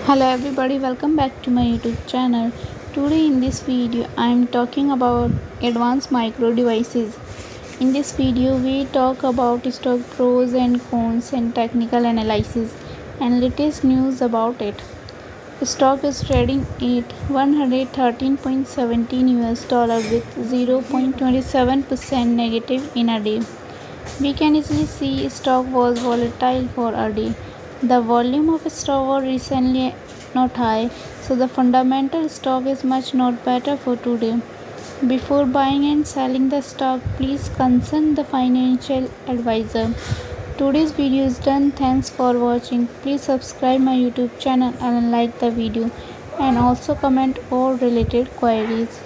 Hello everybody, welcome back to my YouTube channel. Today in this video I am talking about advanced micro devices. In this video we talk about stock pros and cons and technical analysis and latest news about it. Stock is trading at 113.17 US dollar with 0.27% negative in a day. We can easily see stock was volatile for a day. The volume of stock was recently not high, so the fundamental stock is much not better for today. Before buying and selling the stock, please consult the financial advisor. Today's video is done. Thanks for watching. Please subscribe my YouTube channel and like the video and also comment all related queries.